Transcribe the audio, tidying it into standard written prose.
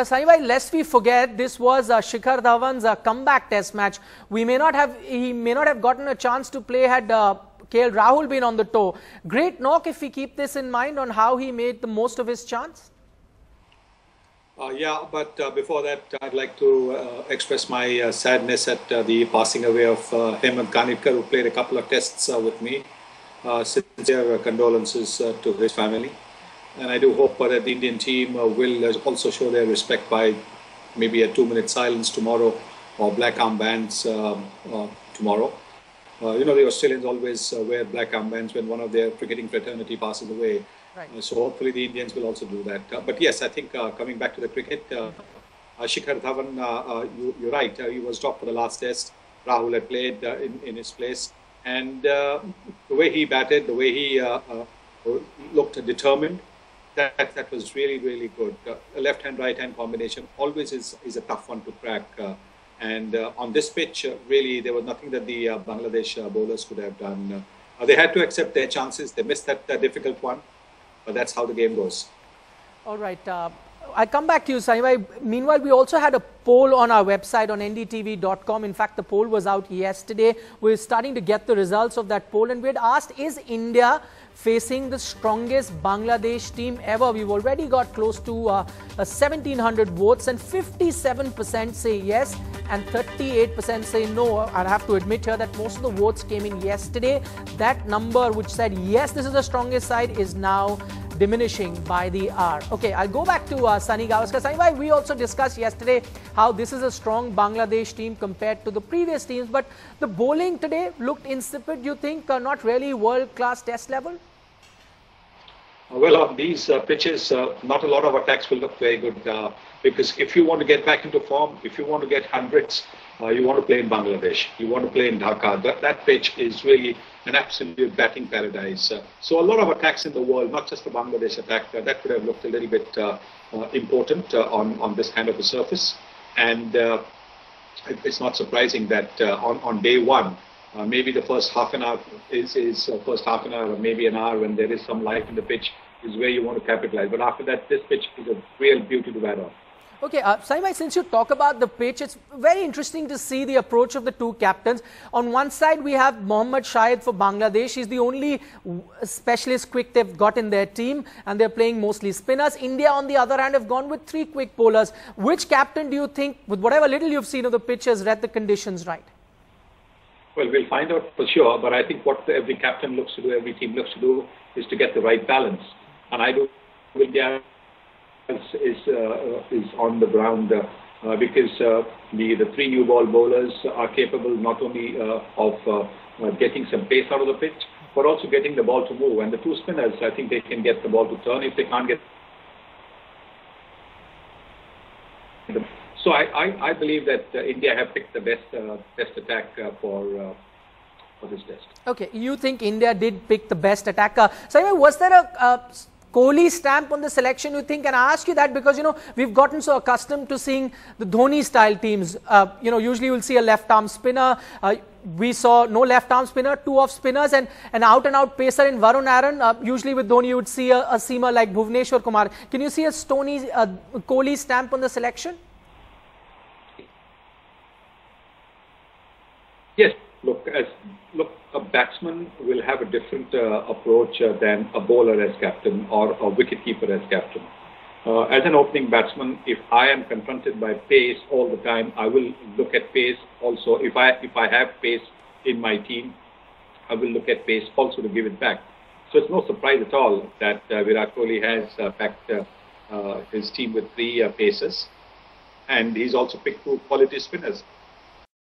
Sunny, lest we forget, this was Shikhar Dhawan's comeback test match. He may not have gotten a chance to play had KL Rahul been on the tour. Great knock if we keep this in mind on how he made the most of his chance. Yeah, but before that, I'd like to express my sadness at the passing away of Hemant Kanitkar, who played a couple of tests with me. Sincere condolences to his family. And I do hope that the Indian team will also show their respect by maybe a 2-minute silence tomorrow or black armbands tomorrow. You know, the Australians always wear black armbands when one of their cricketing fraternity passes away. Right. So hopefully the Indians will also do that. But yes, I think coming back to the cricket, Shikhar Dhawan, you're right, he was dropped for the last test. Rahul had played in his place. And the way he batted, the way he looked determined, that was really, really good. A left-hand, right-hand combination always is a tough one to crack. And on this pitch, really, there was nothing that the Bangladesh bowlers could have done. They had to accept their chances. They missed that difficult one. But that's how the game goes. All right. I come back to you, Sunny. Meanwhile, we also had a poll on our website on ndtv.com. In fact, the poll was out yesterday. We're starting to get the results of that poll. And we had asked, is India facing the strongest Bangladesh team ever? We've already got close to 1,700 votes, and 57% say yes and 38% say no. I'll have to admit here that most of the votes came in yesterday. That number which said yes, this is the strongest side, is now diminishing by the hour. Okay, I'll go back to Sunil Gavaskar. Sunil, we also discussed yesterday how this is a strong Bangladesh team compared to the previous teams, but the bowling today looked insipid. You think not really world-class test level? Well, on these pitches, not a lot of attacks will look very good because if you want to get back into form, if you want to get hundreds, you want to play in Bangladesh, you want to play in Dhaka. That pitch is really an absolute batting paradise. So a lot of attacks in the world, not just the Bangladesh attack, that could have looked a little bit important on this kind of a surface. And it's not surprising that on day one, maybe the first half an hour first half an hour or maybe an hour when there is some life in the pitch is where you want to capitalize. But after that, this pitch is a real beauty to bat on. Okay, Sunny, since you talk about the pitch, it's very interesting to see the approach of the two captains. On one side, we have Mohammad Shahid for Bangladesh. He's the only specialist quick they've got in their team, and they're playing mostly spinners. India, on the other hand, have gone with 3 quick bowlers. Which captain do you think, with whatever little you've seen of the pitch, has read the conditions right? Well, we'll find out for sure, but I think what every captain looks to do, every team looks to do, is to get the right balance. And I do India is on the ground because the 3 new ball bowlers are capable not only of getting some pace out of the pitch, but also getting the ball to move. And the 2 spinners, I think they can get the ball to turn if they can't get. So I believe that India have picked the best attack for this test. Okay, you think India did pick the best attacker. So was there a Kohli stamp on the selection, you think? And I ask you that because, you know, we've gotten so accustomed to seeing the Dhoni style teams. You know, usually you'll see a left arm spinner. We saw no left arm spinner, 2 off spinners, and an out and out pacer in Varun Aaron. Usually with Dhoni you would see a seamer like Bhuvneshwar Kumar. Can you see a Kohli stamp on the selection? Yes, look, a batsman will have a different approach than a bowler as captain or a wicketkeeper as captain. As an opening batsman, if I am confronted by pace all the time, I will look at pace also. If I have pace in my team, I will look at pace also to give it back. So it's no surprise at all that Virat Kohli has packed his team with 3 pacers, and he's also picked 2 quality spinners.